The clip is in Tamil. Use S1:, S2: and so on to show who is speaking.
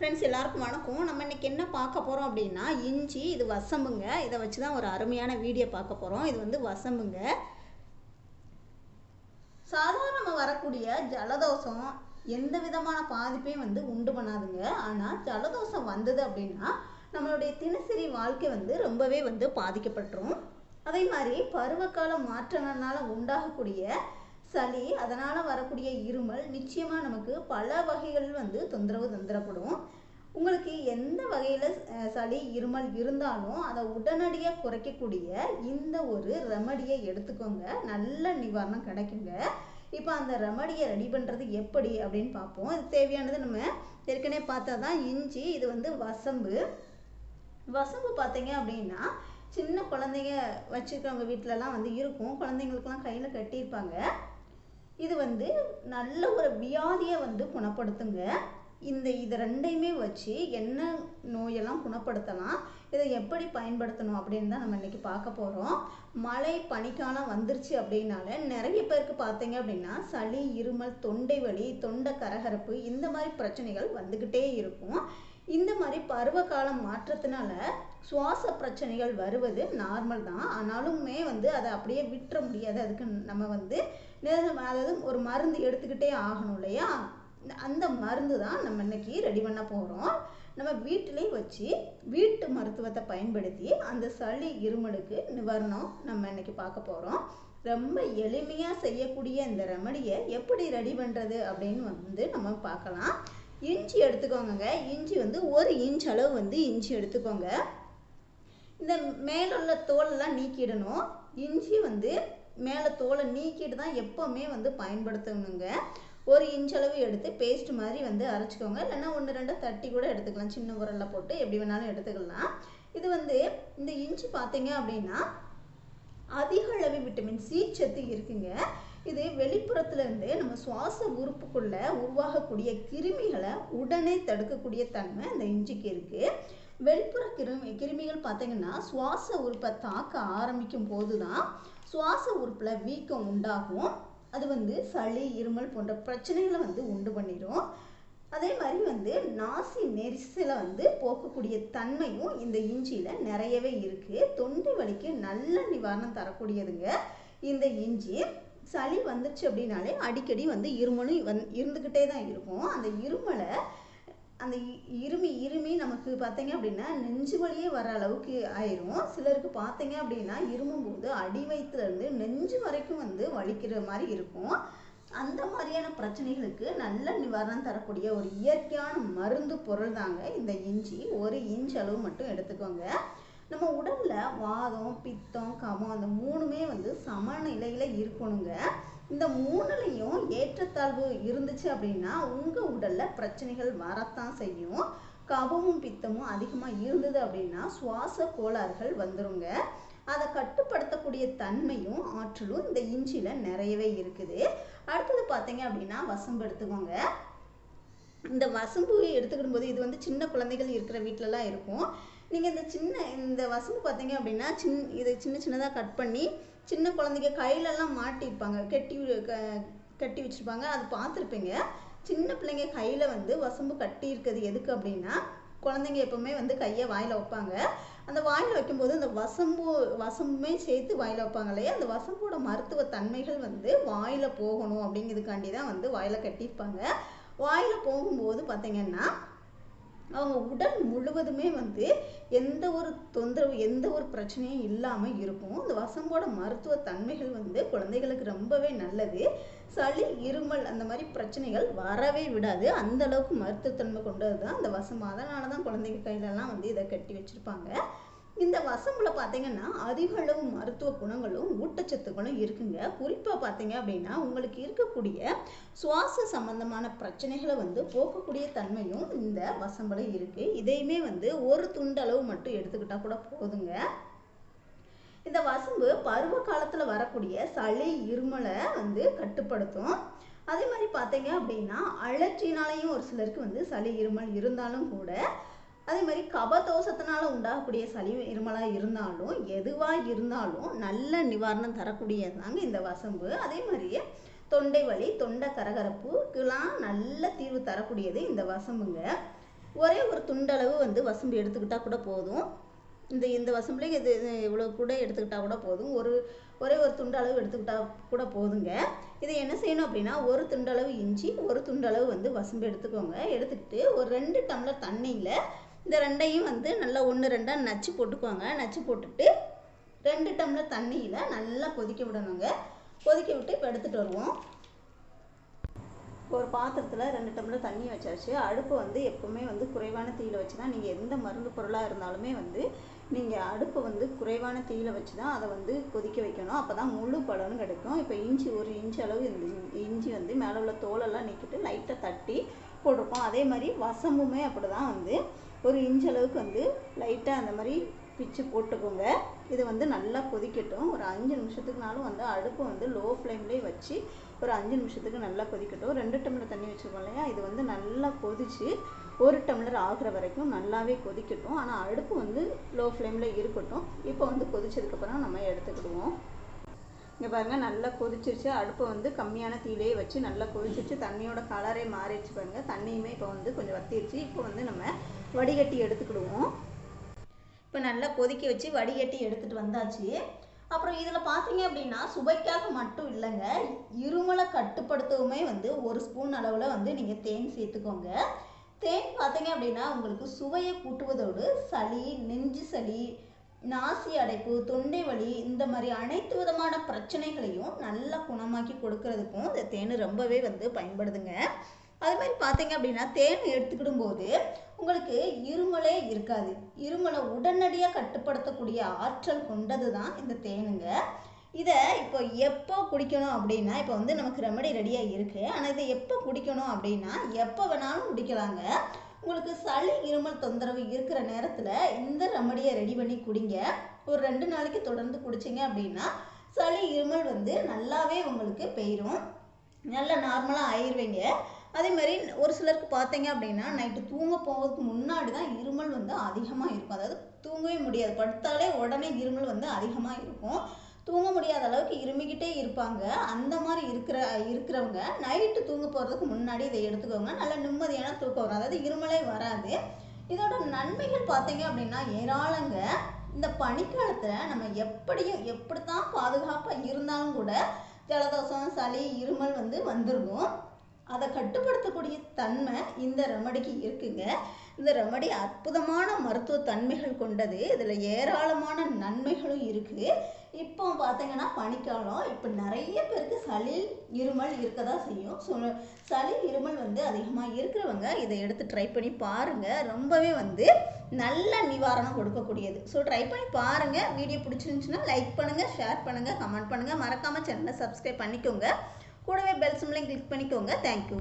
S1: ஃப்ரெண்ட்ஸ் எல்லாருக்கும் வணக்கம். நம்ம இன்றைக்கி என்ன பார்க்க போகிறோம் அப்படின்னா இஞ்சி, இது வசம்புங்க. இதை வச்சு தான் ஒரு அருமையான வீடியோ பார்க்க போகிறோம். இது வந்து வசம்புங்க. சாதாரணமாக வரக்கூடிய ஜலதோஷம் எந்த விதமான பாதிப்பையும் வந்து உண்டு பண்ணாதுங்க. ஆனால் ஜலதோஷம் வந்தது அப்படின்னா நம்மளுடைய தினசரி வாழ்க்கை வந்து ரொம்பவே வந்து பாதிக்கப்பட்டுரும். அதே மாதிரி பருவகால மாற்றங்கள்னால உண்டாகக்கூடிய சளி, அதனால் வரக்கூடிய இருமல் நிச்சயமாக நமக்கு பல வகைகள் வந்து தொந்தரவு தந்துடப்படும். உங்களுக்கு எந்த வகையில் சளி இருமல் இருந்தாலும் அதை உடனடியாக குறைக்கக்கூடிய இந்த ஒரு ரெமடியை எடுத்துக்கோங்க. நல்ல நிவாரணம் கிடைக்குங்க. இப்போ அந்த ரெமடியை ரெடி பண்ணுறது எப்படி அப்படின்னு பார்ப்போம். இது தேவையானது நம்ம ஏற்கனவே பார்த்தா தான் இஞ்சி, இது வந்து வசம்பு. வசம்பு பார்த்தீங்க அப்படின்னா சின்ன குழந்தைங்க வச்சுருக்கவங்க வீட்டிலலாம் வந்து இருக்கும். குழந்தைங்களுக்கெல்லாம் கையில் கட்டியிருப்பாங்க. இது வந்து நல்ல ஒரு வியாதியை வந்து குணப்படுத்துங்க. இது ரெண்டையுமே வச்சு என்ன நோயெல்லாம் குணப்படுத்தலாம், இதை எப்படி பயன்படுத்தணும் அப்படின்னு தான் நம்ம இன்றைக்கி பார்க்க போகிறோம். மழை பனிக்காலம் வந்துருச்சு அப்படின்னால நிறைய பேருக்கு பார்த்தீங்க அப்படின்னா சளி, இருமல், தொண்டை வலி, தொண்டை கரகரப்பு இந்த மாதிரி பிரச்சனைகள் வந்துக்கிட்டே இருக்கும். இந்த மாதிரி பருவகாலம் மாற்றத்தினால சுவாச பிரச்சனைகள் வருவது நார்மல் தான். ஆனாலுமே வந்து அதை அப்படியே விட்டுற முடியாது. அதுக்கு நம்ம வந்து அதாவது ஒரு மருந்து எடுத்துக்கிட்டே ஆகணும் இல்லையா? அந்த மருந்து தான் நம்ம இன்னைக்கு ரெடி பண்ண போகிறோம். நம்ம வீட்டிலே வச்சு வீட்டு மருத்துவத்தை பயன்படுத்தி அந்த சளி இருமலுக்கு நிவாரணம் நம்ம இன்னைக்கு பார்க்க போகிறோம். ரொம்ப எளிமையாக செய்யக்கூடிய இந்த ரெமடியை எப்படி ரெடி பண்ணுறது அப்படின்னு வந்து நம்ம பார்க்கலாம். இஞ்சி எடுத்துக்கோங்க. இஞ்சி வந்து 1 இன்ச் அளவு வந்து இஞ்சி எடுத்துக்கோங்க. இந்த மேலுள்ள தோலெல்லாம் நீக்கிடணும். இஞ்சி வந்து மேலே தோலை நீக்கிட்டு தான் எப்போவுமே வந்து பயன்படுத்தணுங்க. 1 இன்ச் அளவு எடுத்து பேஸ்ட் மாதிரி வந்து அரைச்சிக்கோங்க. இல்லைன்னா 1-2 தட்டி கூட எடுத்துக்கலாம். சின்ன உரலில் போட்டு எப்படி வேணாலும் எடுத்துக்கலாம். இது வந்து இந்த இஞ்சி பார்த்தீங்க அப்படின்னா அதிக அளவு விட்டமின் சி சத்து இருக்குங்க. இது வெளிப்புறத்துலேருந்து நம்ம சுவாச உறுப்புக்குள்ள உருவாகக்கூடிய கிருமிகளை உடனே தடுக்கக்கூடிய தன்மை இந்த இஞ்சிக்கு இருக்குது. வெளிப்புற கிருமிகள் பார்த்தீங்கன்னா சுவாச உறுப்பை தாக்க ஆரம்பிக்கும் போது தான் சுவாச உறுப்பில் வீக்கம் உண்டாகும். அது வந்து சளி, இருமல் போன்ற பிரச்சனைகளை வந்து உண்டு பண்ணிடும். அதே மாதிரி வந்து நாசி நெரிசலை வந்து போக்கக்கூடிய தன்மையும் இந்த இஞ்சியில் நிறையவே இருக்குது. தொண்டை வலிக்கு நல்ல நிவாரணம் தரக்கூடியதுங்க இந்த இஞ்சி. சளி வந்துச்சு அப்படின்னாலே அடிக்கடி வந்து இருமலும் இருந்துக்கிட்டே தான் இருக்கும். அந்த இருமலை அந்த இருமி நமக்கு பார்த்தீங்க அப்படின்னா நெஞ்சு வலியே வர அளவுக்கு ஆயிரும். சிலருக்கு பார்த்தீங்க அப்படின்னா இருமும்போது அடி வயிற்றுலேருந்து நெஞ்சு வரைக்கும் வந்து வலிக்கிற மாதிரி இருக்கும். அந்த மாதிரியான பிரச்சனைகளுக்கு நல்ல நிவாரணம் தரக்கூடிய ஒரு இயற்கையான மருந்து பொருள் தாங்க இந்த இஞ்சி. 1 இன்ச் அளவு மட்டும் எடுத்துக்கோங்க. நம்ம உடலில் வாதம், பித்தம், கபம் அந்த 3மே வந்து சமநிலையில் இருக்கணுங்க. இந்த 3லையும் ஏற்றத்தாழ்வு இருந்துச்சு அப்படின்னா உங்கள் உடலில் பிரச்சனைகள் வரத்தான் செய்யும். கபமும் பித்தமும் அதிகமாக இருந்தது அப்படின்னா சுவாச கோளாறுகள் வந்துருங்க. அதை கட்டுப்படுத்தக்கூடிய தன்மையும் ஆற்றலும் இந்த இஞ்சியில் நிறையவே இருக்குது. அடுத்தது பார்த்தீங்க அப்படின்னா வசம்பு எடுத்துக்கோங்க. இந்த வசம்பு எடுத்துக்கிடும் போது இது வந்து சின்ன குழந்தைகள் இருக்கிற வீட்டிலலாம் இருக்கும். நீங்கள் இந்த வசம்பு பார்த்தீங்க அப்படின்னா இதை சின்னதாக கட் பண்ணி சின்ன குழந்தைங்க கையிலெல்லாம் மாட்டியிருப்பாங்க, கட்டி வச்சுருப்பாங்க. அது பார்த்துருப்பீங்க. சின்ன பிள்ளைங்க கையில் வந்து வசம்பு கட்டி இருக்கிறது எதுக்கு அப்படின்னா குழந்தைங்க எப்போவுமே வந்து கையை வாயில் வைப்பாங்க. அந்த வாயில் வைக்கும்போது அந்த வசம்புமே சேர்த்து வாயில் வைப்பாங்க இல்லையா? அந்த வசம்போட மருத்துவ தன்மைகள் வந்து வாயில் போகணும் அப்படிங்கிறதுக்காண்டி தான் வந்து வாயில் கட்டியிருப்பாங்க. வாயில் போகும்போது பார்த்தீங்கன்னா அவங்க உடல் முழுவதுமே வந்து எந்த ஒரு தொந்தரவு, எந்த ஒரு பிரச்சனையும் இல்லாமல் இருக்கும். இந்த வசம்போட மருத்துவ தன்மைகள் வந்து குழந்தைகளுக்கு ரொம்பவே நல்லது. சளி, இருமல் அந்த மாதிரி பிரச்சனைகள் வரவே விடாது. அந்த அளவுக்கு மருத்துவத்தன்மை கொண்டது தான் இந்த வசம்பு. அதனால தான் குழந்தைங்க கையிலலாம் வந்து இதை கட்டி வச்சுருப்பாங்க. இந்த வசம்புல பார்த்தீங்கன்னா அதிக அளவு மருத்துவ குணங்களும் ஊட்டச்சத்துக்களும் இருக்குங்க. குறிப்பாக பார்த்தீங்க அப்படின்னா உங்களுக்கு இருக்கக்கூடிய சுவாச சம்பந்தமான பிரச்சனைகளை வந்து போக்கக்கூடிய தன்மையும் இந்த வசம்புல இருக்குது. இதையுமே வந்து 1 துண்டு அளவு மட்டும் எடுத்துக்கிட்டால் கூட போதுங்க. இந்த வசம்பு பருவ காலத்தில் வரக்கூடிய சளி, இருமலை வந்து கட்டுப்படுத்தும். அதே மாதிரி பார்த்தீங்க அப்படின்னா அலர்ஜினாலையும் ஒரு சிலருக்கு வந்து சளி, இருமல் இருந்தாலும் கூட, அதே மாதிரி கபதோஷத்தினால உண்டாகக்கூடிய சளி, இருமலாக இருந்தாலும் எதுவாக இருந்தாலும் நல்ல நிவாரணம் தரக்கூடியதாங்க இந்த வசம்பு. அதே மாதிரியே தொண்டை வலி, தொண்டை கரகரப்புக்கெல்லாம் நல்ல தீர்வு தரக்கூடியது இந்த வசம்புங்க. ஒரே ஒரு துண்டளவு வந்து வசம்பு எடுத்துக்கிட்டால் கூட போதும். இந்த வசம்புலேயே இது இவ்வளோ கூட எடுத்துக்கிட்டால் கூட போதும். ஒரே ஒரு துண்டளவு எடுத்துக்கிட்டால் கூட போதுங்க. இதை என்ன செய்யணும் அப்படின்னா, ஒரு துண்டளவு இஞ்சி, ஒரு துண்டளவு வந்து வசம்பு எடுத்துக்கோங்க. எடுத்துக்கிட்டு ஒரு 2 டம்ளர் தண்ணியில் இந்த ரெண்டையும் வந்து நல்லா 1 2 நச்சு போட்டுக்கோங்க. நச்சு போட்டுட்டு 2 டம்ளர் தண்ணியில் நல்லா கொதிக்க விடணுங்க. கொதிக்க விட்டு இப்போ எடுத்துகிட்டு வருவோம். ஒரு பாத்திரத்தில் 2 டம்ளர் தண்ணி வச்சாச்சு. அடுப்பு வந்து எப்போவுமே வந்து குறைவான தீயில் வச்சு தான், நீங்கள் எந்த மருந்து பொருளாக இருந்தாலுமே வந்து நீங்கள் அடுப்பை வந்து குறைவான தீயில் வச்சு தான் அதை வந்து கொதிக்க வைக்கணும். அப்போ தான் முழு பலனும் கிடைக்கும். இப்போ இஞ்சி 1 இன்ச் அளவு இந்த இஞ்சி வந்து மேலே உள்ள தோலெல்லாம் நீக்கிட்டு லைட்டாக தட்டி போட்டிருப்போம். அதே மாதிரி வசம்புமே அப்படி தான் வந்து 1 இன்ச் அளவுக்கு வந்து லைட்டாக அந்த மாதிரி பிச்சு போட்டுக்கோங்க. இது வந்து நல்லா கொதிக்கட்டும். ஒரு 5 நிமிஷத்துக்குனாலும் வந்து அடுப்பு வந்து லோ ஃப்ளேம்லேயே வச்சு ஒரு 5 நிமிஷத்துக்கு நல்லா கொதிக்கட்டும். 2 டம்ளர் தண்ணி வச்சுருக்கோம் இல்லையா, இது வந்து நல்லா கொதித்து 1 டம்ளர் ஆகிற வரைக்கும் நல்லாவே கொதிக்கட்டும். ஆனால் அடுப்பு வந்து லோ ஃப்ளேமில் இருக்கட்டும். இப்போ வந்து கொதிச்சதுக்கப்புறம் நம்ம எடுத்துக்கிடுவோம். இங்கே பாருங்கள், நல்லா கொதிச்சிருச்சு. அடுப்பை வந்து கம்மியான தீயிலே வச்சு நல்லா கொதிச்சிருச்சு. தண்ணியோட கலரே மாறிடுச்சு பாருங்கள். தண்ணியுமே இப்போ வந்து கொஞ்சம் வத்திருச்சு. இப்போ வந்து நம்ம வடிகட்டி எடுத்துக்கிடுவோம். இப்போ நல்லா கொதிக்க வச்சு வடிகட்டி எடுத்துகிட்டு வந்தாச்சு. அப்புறம் இதில் பார்த்தீங்க அப்படின்னா சுவைக்காக மட்டும் இல்லைங்க, இருமலை கட்டுப்படுத்தவுமே வந்து 1 ஸ்பூன் அளவில் வந்து நீங்கள் தேன் சேர்த்துக்கோங்க. தேன் பார்த்தீங்க அப்படின்னா உங்களுக்கு சுவையை கூட்டுவதோடு சளி, நெஞ்சு சளி, நாசி அடைப்பு, தொண்டை வலி இந்த மாதிரி அனைத்து விதமான பிரச்சனைகளையும் நல்லா குணமாக்கி கொடுக்கறதுக்கும் இந்த தேன் ரொம்பவே வந்து பயன்படுதுங்க. அது மாதிரி பார்த்தீங்க அப்படின்னா தேன் எடுத்துக்கிடும் போது உங்களுக்கு இருமலே இருக்காது. இருமலை உடனடியாக கட்டுப்படுத்தக்கூடிய ஆற்றல் கொண்டது தான் இந்த தேனுங்க. இதை இப்போ எப்போ குடிக்கணும் அப்படின்னா, இப்போ வந்து நமக்கு ரெமடி ரெடியாக இருக்குது. ஆனால் இதை எப்போ குடிக்கணும் அப்படின்னா, எப்போ வேணாலும் குடிக்கலாங்க. உங்களுக்கு சளி இருமல் தொந்தரவு இருக்கிற நேரத்தில் இந்த ரெமடியை ரெடி பண்ணி குடிங்க. ஒரு 2 நாளைக்கு தொடர்ந்து குடிச்சிங்க அப்படின்னா சளி இருமல் வந்து நல்லாவே உங்களுக்கு போயிடும். நல்லா நார்மலாக ஆயிடுவீங்க. அதே மாதிரி ஒரு சிலருக்கு பார்த்தீங்க அப்படின்னா நைட்டு தூங்க போகிறதுக்கு முன்னாடி தான் இருமல் வந்து அதிகமாக இருக்கும். அதாவது தூங்கவே முடியாது, படுத்தாலே உடனே இருமல் வந்து அதிகமாக இருக்கும். தூங்க முடியாத அளவுக்கு இருமிக்கிட்டே இருப்பாங்க. அந்த மாதிரி இருக்கிறவங்க நைட்டு தூங்க போகிறதுக்கு முன்னாடி இதை எடுத்துக்கோங்க. நல்ல நிம்மதியான தூக்கம் வரும். அதாவது இருமலே வராது. இதோட நன்மைகள் பார்த்தீங்க அப்படின்னா ஏராளங்க. இந்த பனிக்காலத்தில் நம்ம எப்படித்தான் பாதுகாப்பாக இருந்தாலும் கூட ஜலதோஷம், சளி, இருமல் வந்து வந்துருக்கும். அதை கட்டுப்படுத்தக்கூடிய தன்மை இந்த ரெமடிக்கு இருக்குங்க. இந்த ரெமடி அற்புதமான மருத்துவ தன்மைகள் கொண்டது. இதில் ஏராளமான நன்மைகளும் இருக்குது. இப்போ பார்த்தீங்கன்னா பனிக்காலம், இப்போ நிறைய பேருக்கு சளி இருமல் இருக்க தான் செய்யும். ஸோ சளி இருமல் வந்து அதிகமாக இருக்கிறவங்க இதை எடுத்து ட்ரை பண்ணி பாருங்கள். ரொம்பவே வந்து நல்ல நிவாரணம் கொடுக்கக்கூடியது. ஸோ ட்ரை பண்ணி பாருங்கள். வீடியோ பிடிச்சிருந்துச்சுன்னா லைக் பண்ணுங்கள், ஷேர் பண்ணுங்கள், கமெண்ட் பண்ணுங்கள். மறக்காமல் சேனலை சப்ஸ்கிரைப் பண்ணிக்கோங்க. கூடவே பெல் சிம்பலையும் கிளிக் பண்ணிக்கோங்க. தேங்க்யூ.